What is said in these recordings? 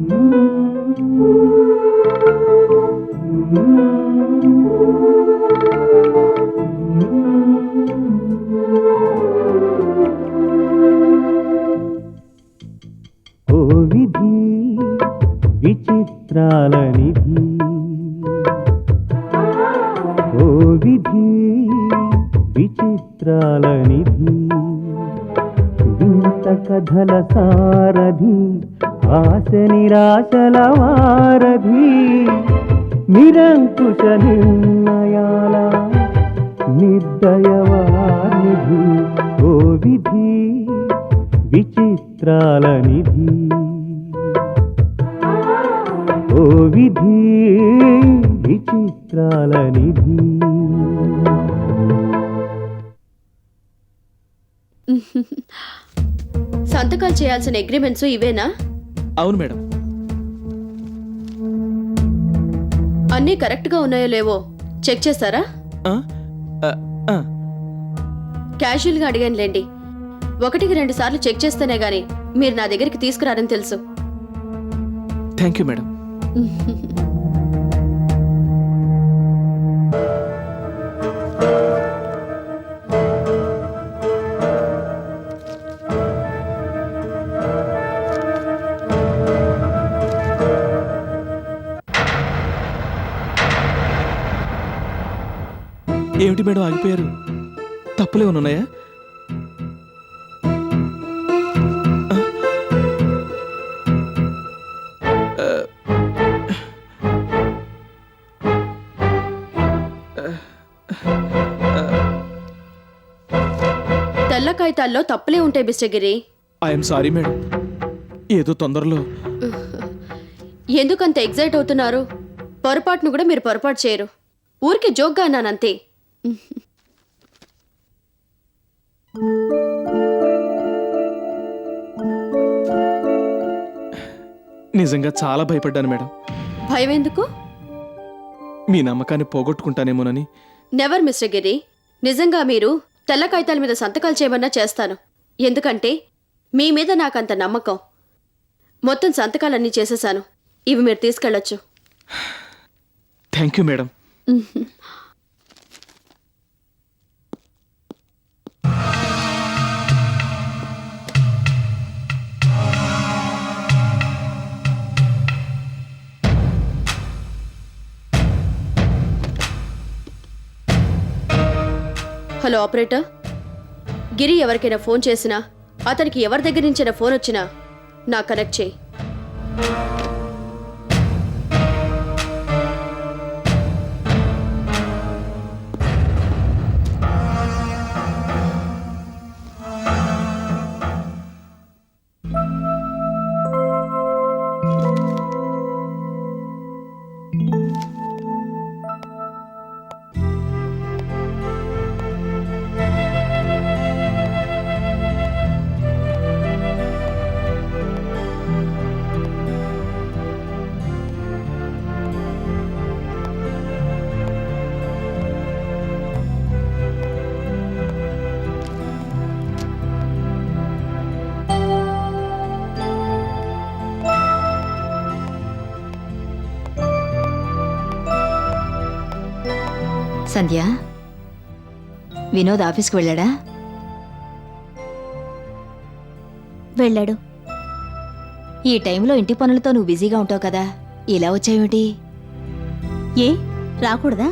ఓ విధి విచిత్రాల నిధి, ఓ విధి విచిత్రాల నిధి, వింత కథల సారథి, ఆశ నిరాశల వారధి, నిరంకుశ నిర్ణయాల నిర్దయవానిధి, ఓ విధి విచిత్రాల నిధి, ఓ విధి విచిత్రాల నిధి. సంతకాలు చేయాల్సిన అగ్రిమెంట్స్ ఇవేనా? అవును మేడం. అన్నీ కరెక్ట్గా ఉన్నాయో లేవో చెక్ చేస్తారా? క్యాజువల్గా అడిగానులేండి. 1-2 సార్లు చెక్ చేస్తేనే గానీ మీరు నా దగ్గరికి తీసుకురారని తెలుసు. Thank you madam. ఏమిటి మేడం ఆగిపోయారు? తప్పులేమన్నా ఉన్నాయా? తెల్ల కాగితాల్లో తప్పులే ఉంటాయి mister Giri. I'm sorry madam, ఏదో తొందరలో. ఎందుకంత ఎగ్జైట్ అవుతున్నారు? పొరపాటును కూడా మీరు పొరపాటు చేయరు. ఊరికి జోక్గా అన్నానంతే. నిజంగా చాలా భయపడ్డాను మేడం. భయం ఎందుకు? మీ నమ్మకాన్ని పోగొట్టుకుంటానేమోనని. నెవర్ మిస్టర్ గిరి. నిజంగా మీరు తెల్ల కాగితాల మీద సంతకాలు చేయమన్నా చేస్తాను. ఎందుకంటే మీ మీద నాకంత నమ్మకం. మొత్తం సంతకాలన్నీ చేసేసాను. ఇవి మీరు తీసుకెళ్ళొచ్చు. Thank you madam. Hello operator, Giri ఎవరికైనా ఫోన్ చేసినా, అతనికి ఎవరి దగ్గర నుంచైనా ఫోన్ వచ్చినా నా కనెక్ట్ చేయి. సంధ్య, వినోద్ ఆఫీస్కి వెళ్ళాడా? వెళ్ళాడు. ఈ టైంలో ఇంటి పనులతో నువ్వు బిజీగా ఉంటావు కదా, ఇలా వచ్చావేమిటి? ఏ రాకూడదా?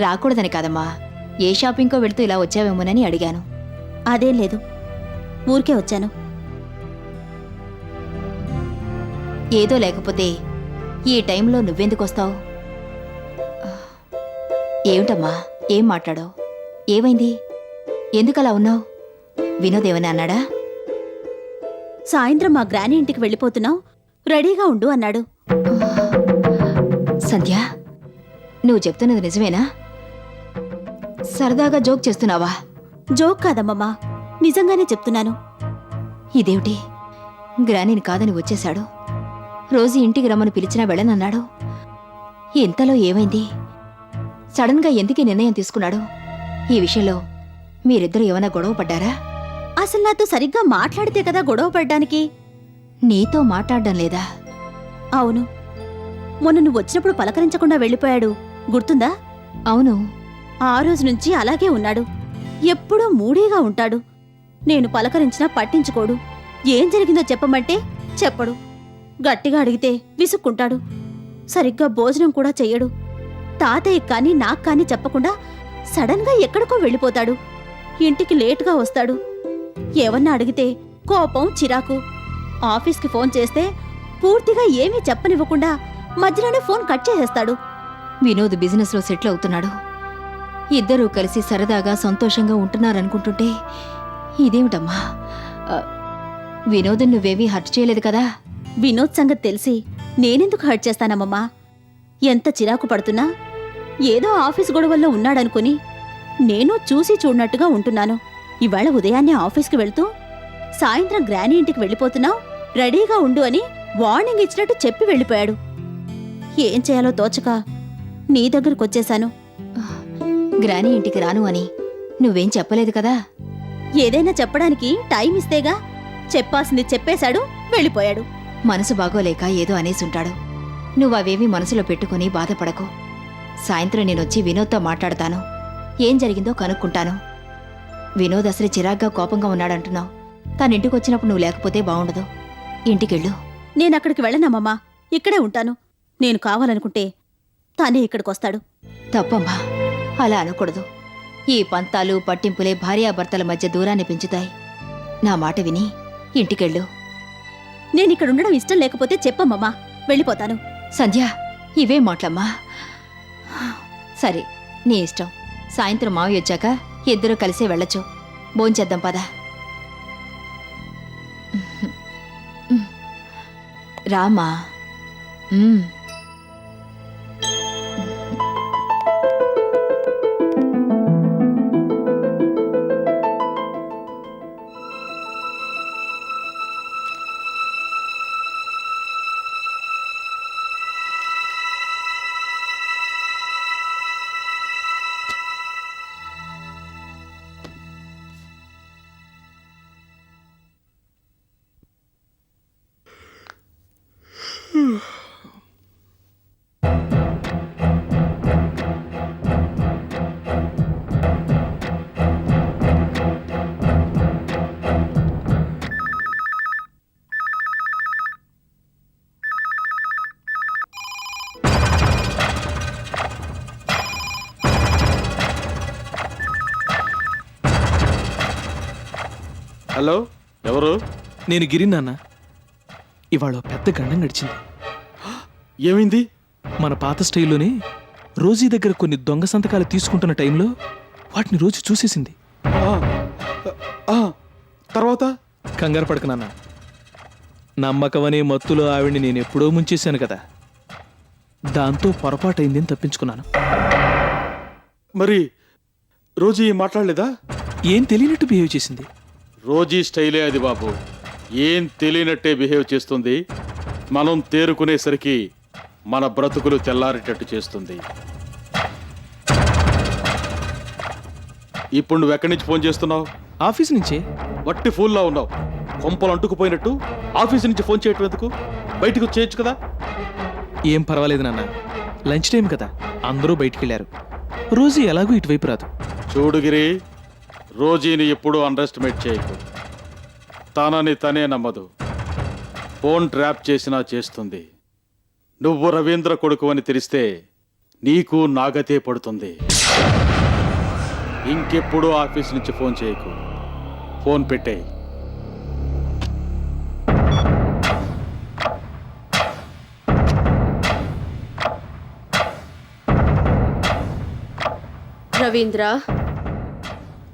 రాకూడదని కాదమ్మా, ఏ షాపింగ్కో వెళుతూ ఇలా వచ్చావేమోనని అడిగాను. అదేం లేదు, ఊరికే వచ్చాను. ఏదో లేకపోతే ఈ టైంలో నువ్వెందుకు వస్తావు? ఏమిటమ్మా, ఏం మాట్లాడావు? ఏమైంది? ఎందుకలా ఉన్నావు? వినోద్ ఏమని అన్నాడా? సాయంత్రం మా గ్రాని ఇంటికి వెళ్ళిపోతున్నావు, రెడీగా ఉండు అన్నాడు. సంధ్య, నువ్వు చెప్తున్నది నిజమేనా? సరదాగా జోక్ చేస్తున్నావా? జోక్ కాదమ్మమ్మా, నిజంగానే చెప్తున్నాను. ఇదేమిటి, గ్రానీని కాదని వచ్చేశాడు. రోజు ఇంటికి రమ్మని పిలిచినా వెళ్ళనన్నాడు. ఇంతలో ఏమైంది? సడన్గా ఎందుకీ నిర్ణయం తీసుకున్నాడు? ఈ విషయంలో మీరిద్దరూ ఏమైనా గొడవ పడ్డారా? అసలు నాతో సరిగ్గా మాట్లాడితే కదా గొడవ పడ్డానికి. నీతో మాట్లాడడం లేదా? అవును. మొన్న నువ్వు వచ్చినప్పుడు పలకరించకుండా వెళ్ళిపోయాడు, గుర్తుందా? అవును. ఆ రోజు నుంచి అలాగే ఉన్నాడు. ఎప్పుడూ మూడీగా ఉంటాడు. నేను పలకరించినా పట్టించుకోడు. ఏం జరిగిందో చెప్పమంటే చెప్పడు. గట్టిగా అడిగితే విసుక్కుంటాడు. సరిగ్గా భోజనం కూడా చెయ్యడు. తాతయ్య కానీ నాకు కానీ చెప్పకుండా సడన్గా ఎక్కడికో వెళ్ళిపోతాడు. ఇంటికి లేటుగా వస్తాడు. ఏమన్నా అడిగితే కోపం, చిరాకు. ఆఫీస్కి ఫోన్ చేస్తే పూర్తిగా ఏమీ చెప్పనివ్వకుండా మధ్యలోనే ఫోన్ కట్ చేసేస్తాడు. వినోద్ బిజినెస్లో సెటిల్ అవుతున్నాడు. ఇద్దరూ కలిసి సరదాగా సంతోషంగా ఉంటున్నారనుకుంటుంటే ఇదేమిటమ్మా? వినోద్ నువ్వేమీ హర్ట్ చేయలేదు కదా? వినోద్ సంగతి తెలిసి నేనెందుకు హర్ట్ చేస్తానమ్మమ్మా? ఎంత చిరాకు పడుతున్నా ఏదో ఆఫీస్ గొడవల్లో ఉన్నాడనుకుని నేను చూసి చూడనట్టుగా ఉంటున్నాను. ఇవాళ ఉదయాన్నే ఆఫీస్కి వెళ్తూ సాయంత్రం గ్రానీ ఇంటికి వెళ్ళిపోతున్నావు, రెడీగా ఉండు అని వార్నింగ్ ఇచ్చినట్టు చెప్పి వెళ్ళిపోయాడు. ఏం చేయాలో తోచక నీ దగ్గరకొచ్చేశాను. గ్రానీ ఇంటికి రాను అని నువ్వేం చెప్పలేదు కదా? ఏదైనా చెప్పడానికి టైం ఇస్తేగా. చెప్పాల్సింది చెప్పేశాడు, వెళ్ళిపోయాడు. మనసు బాగోలేక ఏదో అనేసుంటాడు. నువ్వవేమీ మనసులో పెట్టుకుని బాధపడకు. సాయంత్రం నేనొచ్చి వినోద్తో మాట్లాడతాను. ఏం జరిగిందో కనుక్కుంటాను. వినోద్ అసలు చిరాగ్గా కోపంగా ఉన్నాడంటున్నావు. తనింటికొచ్చినప్పుడు నువ్వు లేకపోతే బావుండదు. ఇంటికెళ్ళు. నేనక్కడికి వెళ్ళనమ్మమ్మా, ఇక్కడే ఉంటాను. నేను కావాలనుకుంటే తానే ఇక్కడికొస్తాడు. తప్పమ్మా, అలా అనకూడదు. ఈ పంతాలు పట్టింపులే భార్యాభర్తల మధ్య దూరాన్ని పెంచుతాయి. నా మాట విని ఇంటికెళ్ళు. నేనిక్కడుండడం ఇష్టం లేకపోతే చెప్పమ్మమ్మా, వెళ్ళిపోతాను. సంధ్య, ఇవే మాటలమ్మా. సరే, నీ ఇష్టం. సాయంత్రం మావి వచ్చాక ఇద్దరూ కలిసే వెళ్ళొచ్చు. భోంచేద్దాం పద. రామా. హలో, ఎవరు? నేను గిరి నాన్న. ఇవాళ ఓ పెద్ద గండం గడిచింది. ఏమైంది? మన పాత స్టైల్లోనే రోజీ దగ్గర కొన్ని దొంగ సంతకాలు తీసుకుంటున్న టైంలో వాటిని రోజు చూసేసింది. ఆ, ఆ, తర్వాత? కంగారు పడక నాన్న. నమ్మకమనే మత్తులో ఆవిడ్ని నేను ఎప్పుడో ముంచేశాను కదా. దాంతో పొరపాటైందని తప్పించుకున్నాను. మరి రోజీ మాట్లాడలేదా? ఏం తెలియనట్టు బిహేవ్ చేసింది. రోజీ స్టైలే అది బాబు. ఏం తెలియనట్టే బిహేవ్ చేస్తుంది. మనం తేరుకునేసరికి మన బ్రతుకులు తెల్లారేటట్టు చేస్తుంది. ఇప్పుడు నువ్వు ఎక్కడి నుంచి ఫోన్ చేస్తున్నావు? ఆఫీస్ నుంచే. వట్టి ఫూల్లా ఉన్నావు. కొంపలు అంటుకుపోయినట్టు ఆఫీస్ నుంచి ఫోన్ చేయటం ఎందుకు? బయటకు చేయొచ్చు కదా. ఏం పర్వాలేదు నాన్న, లంచ్ టైం కదా, అందరూ బయటికి వెళ్ళారు. రోజీ ఎలాగూ ఇటువైపు రాదు. చూడుగిరి, రోజీని ఎప్పుడూ అండర్ ఎస్టిమేట్ చేయకు. తనని తనే నమ్మదు. ఫోన్ ట్రాప్ చేసినా చేస్తుంది. నువ్వు రవీంద్ర కొడుకు అని తెలిస్తే నీకు నాగతే పడుతుంది. ఇంకెప్పుడు ఆఫీస్ నుంచి ఫోన్ చేయకు. ఫోన్ పెట్టేయ్. రవీంద్ర,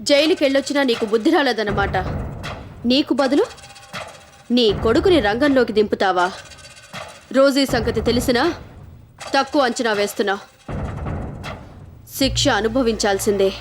జైలుకెళ్ళొచ్చినా నీకు బుద్ధి రాలేదన్నమాట. నీకు బదులు నీ కొడుకుని రంగంలోకి దింపుతావా? రోజీ సంగతి తెలిసినా తక్కువ అంచనా వేస్తున్నా. శిక్ష అనుభవించాల్సిందే.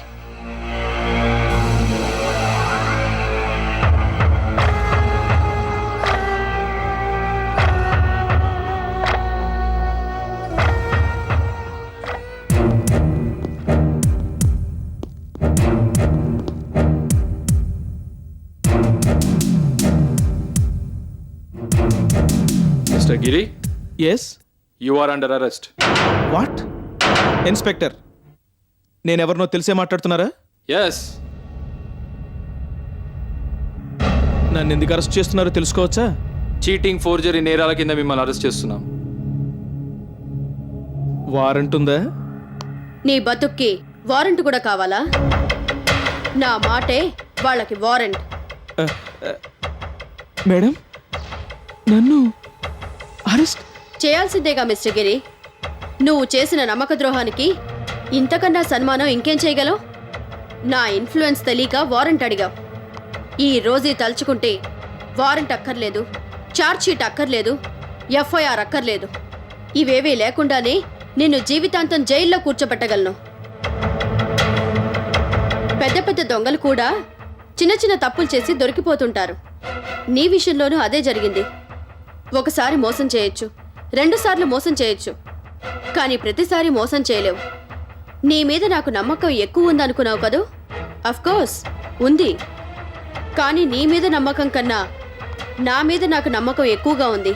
Mister Giri, yes. You are under arrest. What? Inspector, నేనెవరినో తెలిసే మాట్లాడుతున్నారా? Yes. నన్ను ఎందుకు అరెస్ట్ చేస్తున్నారో తెలుసుకోవచ్చా? చీటింగ్, ఫోర్జరీ నేరాల కింద మిమ్మల్ని అరెస్ట్ చేస్తున్నాం. వారెంట్ ఉందా? నీ బతుక్కి వారెంట్ కూడా కావాలా? నా మాటే వాళ్ళకి వారెంట్. మేడం, నన్ను అరెస్ట్ చేయాల్సిందేగా మిస్టర్ గిరి. నువ్వు చేసిన నమ్మక ద్రోహానికి ఇంతకన్నా సన్మానం ఇంకేం చేయగలవు? నా ఇన్ఫ్లుయెన్స్ తెలియక వారెంట్ అడిగావు. ఈ రోజు తలుచుకుంటే వారెంట్ అక్కర్లేదు, ఛార్జ్ షీట్ అక్కర్లేదు, ఎఫ్ఐఆర్ అక్కర్లేదు. ఇవేవీ లేకుండానే నిన్ను జీవితాంతం జైల్లో కూర్చోబెట్టగలను. పెద్ద పెద్ద దొంగలు కూడా చిన్న చిన్న తప్పులు చేసి దొరికిపోతుంటారు. నీ విషయంలోనూ అదే జరిగింది. ఒకసారి మోసం చేయొచ్చు, 2 సార్లు మోసం చేయొచ్చు, కానీ ప్రతిసారి మోసం చేయలేవు. నీ మీద నాకు నమ్మకం ఎక్కువ ఉందనుకున్నావు కదూ? అఫ్కోర్స్ ఉంది. కానీ నీ మీద నమ్మకం కన్నా నా మీద నాకు నమ్మకం ఎక్కువగా ఉంది.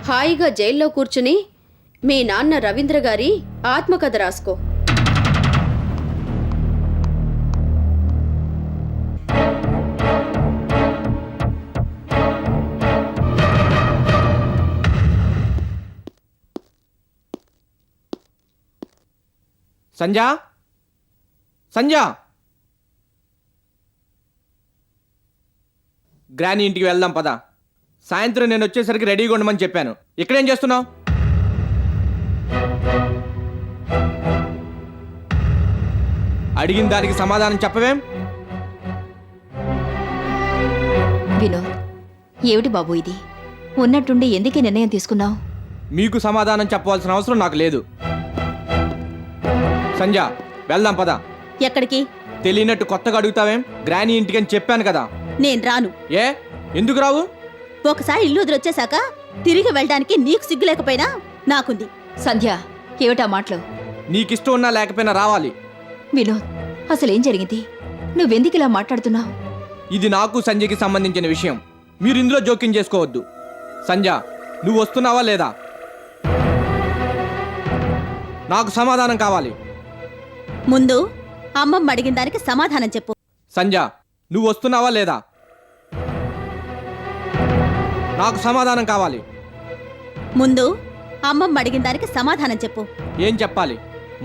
హాయిగా జైల్లో కూర్చుని మీ నాన్న రవీంద్ర గారి ఆత్మకథ రాసుకో. సంజా, సంజా, గ్రానీ ఇంటికి వెళ్దాం పద. సాయంత్రం నేను వచ్చేసరికి రెడీగా ఉండమని చెప్పాను. ఇక్కడేం చేస్తున్నావు? అడిగిన దానికి సమాధానం చెప్పవేం? వినోద్, ఏమిటి బాబు ఇది? ఉన్నట్టుండి ఎందుకే నిర్ణయం తీసుకున్నావు? మీకు సమాధానం చెప్పవలసిన అవసరం నాకు లేదు. సంజా, వెళ్దాం పద. ఎక్కడికి? తెలియనట్టు కొత్తగా అడుగుతావేం? గ్రానీ ఇంటికి అని చెప్పాను కదా. నేను రాను. ఏ, ఎందుకు రావు? ఒకసారి ఇల్లు వదిలొచ్చేశాక తిరిగి వెళ్ళడానికి నీకు సిగ్గు లేకపోయినా నాకుంది. సంధ్య, ఏమిటా మాటలు? నీకిష్టం ఉన్నా లేకపోయినా రావాలి. వినోద్, అసలేం జరిగింది? నువ్వెందుకు ఇలా మాట్లాడుతున్నావు? ఇది నాకు సంజయ్కి సంబంధించిన విషయం. మీరు ఇందులో జోక్యం చేసుకోవద్దు. సంజయ్, నువ్వు వస్తున్నావా లేదా? నాకు సమాధానం కావాలి. ముందు అమ్మమ్మ అడిగిన దానికి సమాధానం చెప్పు. సంజయ్, నువ్వు వస్తున్నావా లేదా? నాకు సమాధానం కావాలి. ముందు అమ్మమ్మ అడిగిన దానికి సమాధానం చెప్పు. ఏం చెప్పాలి?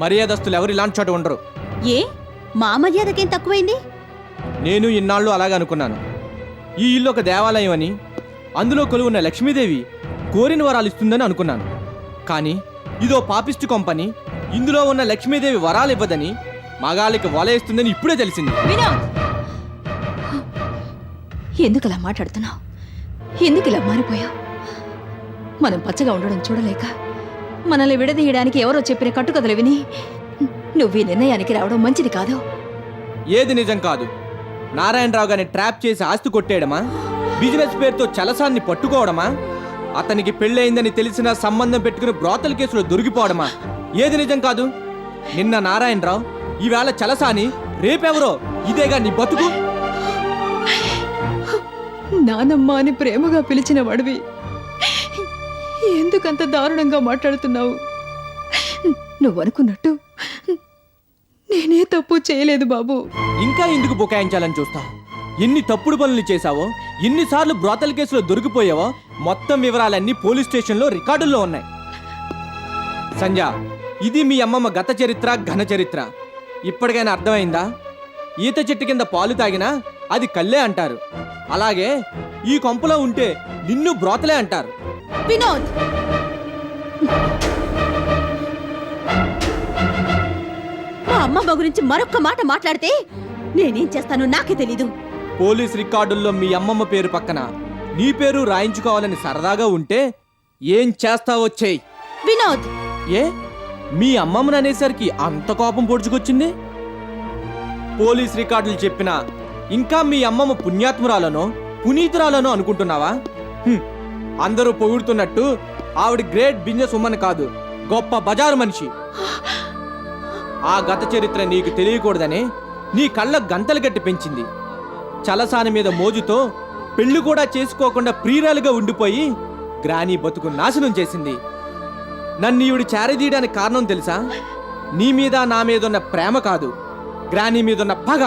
మర్యాదస్తులు ఎవరు ఇలాంటి చోట ఉండరు. ఏ, మా మర్యాదకేం తక్కువైంది? నేను ఇన్నాళ్ళు అలాగే అనుకున్నాను. ఈ ఇల్లు ఒక దేవాలయం అని, అందులో కొలువున్న లక్ష్మీదేవి కోరిన వరాలు ఇస్తుందని అనుకున్నాను. కానీ ఇదో పాపిస్టు కొంపని, ఇందులో ఉన్న లక్ష్మీదేవి వరాలు ఇవ్వదని, మగాళ్ళకి వల ఇస్తుందని ఇప్పుడే తెలిసింది. వినోద్, ఎందుకలా మాట్లాడుతున్నావు? ఎందుకు ఇలా మారిపోయావు? మనం పచ్చగా ఉండడం చూడలేక మనల్ని విడదీయడానికి ఎవరో చెప్పిన కట్టుకథలు విని నువ్వు ఈ నిర్ణయానికి రావడం మంచిది కాదు. ఏది నిజం కాదు? నారాయణరావు గారిని ట్రాప్ చేసి ఆస్తి కొట్టేయడమా? బిజినెస్ పేరుతో చలసాన్ని పట్టుకోవడమా? అతనికి పెళ్ళయిందని తెలిసిన సంబంధం పెట్టుకుని బ్రోతల్ కేసులో దొరికిపోవడమా? ఏది నిజం కాదు? నిన్న నారాయణరావు, ఈవేళ చలసాని, రేపెవరో. ఇదేగా నీ బతుకు? నానమ్మ అని ప్రేమగా పిలిచిన వాడివి ఎందుకంత దారుణంగా మాట్లాడుతున్నావు? నువ్వు అనుకున్నట్టు నేనే తప్పు చేయలేదు బాబు. ఇంకా ఎందుకు బుకాయించాలని చూస్తావు? ఎన్ని తప్పుడు పనులు చేశావో, ఎన్నిసార్లు బ్రోతల్ కేసులో దొరికిపోయావో మొత్తం వివరాలన్నీ పోలీస్ స్టేషన్లో రికార్డుల్లో ఉన్నాయి. సంజయ్, ఇది మీ అమ్మమ్మ గత చరిత్ర, ఘన చరిత్ర. ఇప్పటికైనా అర్థమైందా? ఈత చెట్టు కింద పాలు తాగినా అది కళ్ళే అంటారు. అలాగే ఈ కొంపలో ఉంటే నిన్ను బ్రోతలే అంటారు. వినోద్, మా అమ్మమ్మ గురించి మరొక్క మాట మాట్లాడితే నేనేం చేస్తానో నాకే తెలీదు. పోలీస్ రికార్డుల్లో మీ అమ్మమ్మ పేరు పక్కన నీ పేరు రాయించుకోవాలని సరదాగా ఉంటే ఏం చేస్తావో చెయ్యి. వినోద్, ఏ, మీ అమ్మమ్మని అనేసరికి అంత కోపం పొడుచుకొచ్చింది? పోలీస్ రికార్డులు చెప్పినా ఇంకా మీ అమ్మమ్మ పుణ్యాత్మురాలనో పునీతురాలనో అనుకుంటున్నావా? అందరూ పొగుడుతున్నట్టు ఆవిడ గ్రేట్ బిజినెస్ ఉమ్మన్ కాదు, గొప్ప బజారు మనిషి. ఆ గత చరిత్ర నీకు తెలియకూడదనే నీ కళ్ళ గంతలు గట్టి పెంచింది. చలసాని మీద మోజుతో పెళ్లి కూడా చేసుకోకుండా ప్రియురాలుగా ఉండిపోయి గ్రానీ బతుకు నాశనం చేసింది. నన్ను ఈవిడ చేరదీయడానికి కారణం తెలుసా? నీ మీద నా మీద ఉన్న ప్రేమ కాదు, గ్రానీ మీద ఉన్న పగ.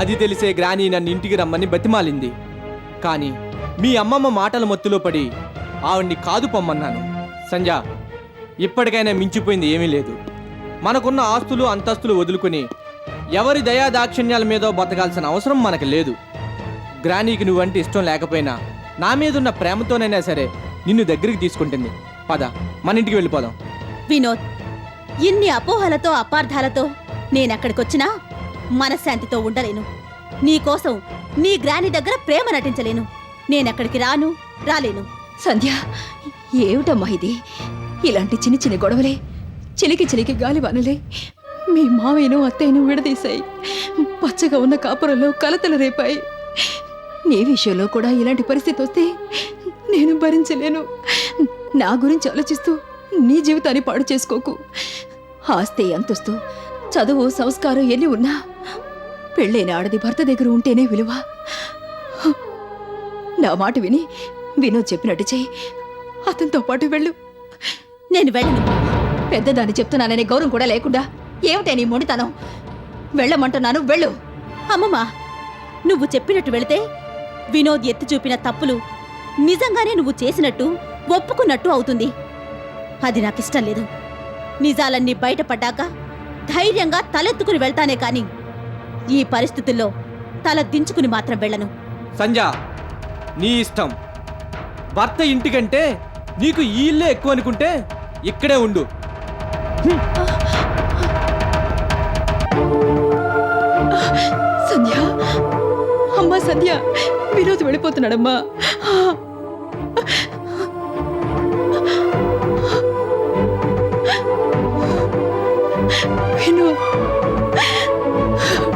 అది తెలిసే గ్రానీ నన్ను ఇంటికి రమ్మని బతిమాలింది. కానీ మీ అమ్మమ్మ మాటల మత్తులో పడి ఆవిడ్ని కాదు పొమ్మన్నాను. సంజ, ఇప్పటికైనా మించిపోయింది ఏమీ లేదు. మనకున్న ఆస్తులు అంతస్తులు వదులుకుని ఎవరి దయా దాక్షిణ్యాల మీదో బతకాల్సిన అవసరం మనకు లేదు. గ్రానీకి నువ్వంటే ఇష్టం లేకపోయినా నా మీదున్న ప్రేమతోనైనా సరే నిన్ను దగ్గరికి తీసుకుంటుంది. పద, మన ఇంటికి వెళ్ళిపోదాం. వినోద్, ఇన్ని అపోహలతో అపార్థాలతో నేనక్కడికొచ్చినా మనశ్శాంతితో ఉండలేను. నీకోసం నీ గ్రాని దగ్గర ప్రేమ నటించలేను. నేనక్కడికి రాలేను. సంధ్య, ఏమిటమ్మా ఇది? ఇలాంటి చిన్న చిన్న గొడవలే చిలికి చిలికి గాలి వనలే మీ మావయ్యను అత్తయ్యను విడదీశాయి. పచ్చగా ఉన్న కాపురంలో కలతలు రేపాయి. నీ విషయంలో కూడా ఇలాంటి పరిస్థితి వస్తే నేను భరించలేను. నా గురించి ఆలోచిస్తూ నీ జీవితాన్ని పాడు చేసుకోకు. ఆస్తి అంతస్తు చదువు సంస్కారం ఎన్ని ఉన్నా పెళ్ళైన ఆడది భర్త దగ్గర ఉంటేనే విలువ. నా మాట విని వినోద్ చెప్పినట్టు చెయ్యి. అతనితో పాటు వెళ్ళు. నేను వెళ్ళను. పెద్దదాన్ని చెప్తున్నాననే గౌరవం కూడా లేకుండా ఏమిటే నీ మొండితనం? వెళ్ళమంటున్నాను, వెళ్ళు. అమ్మమ్మ, నువ్వు చెప్పినట్టు వెళితే వినోద్ ఎత్తి చూపిన తప్పులు నిజంగానే నువ్వు చేసినట్టు ఒప్పుకున్నట్టు అవుతుంది. అది నాకిష్టం లేదు. నిజాలన్నీ బయటపడ్డాక ధైర్యంగా తలెత్తుకుని వెళ్తానే కాని ఈ పరిస్థితుల్లో తల దించుకుని మాత్రం వెళ్ళను. సంజ, నీ ఇష్టం. భర్త ఇంటికంటే నీకు ఈ ఇల్లే ఎక్కువ అనుకుంటే ఇక్కడే ఉండు. సంధ్య, అమ్మా సంధ్య, వినోద్ వెళ్ళిపోతున్నాడమ్మా. వినోద్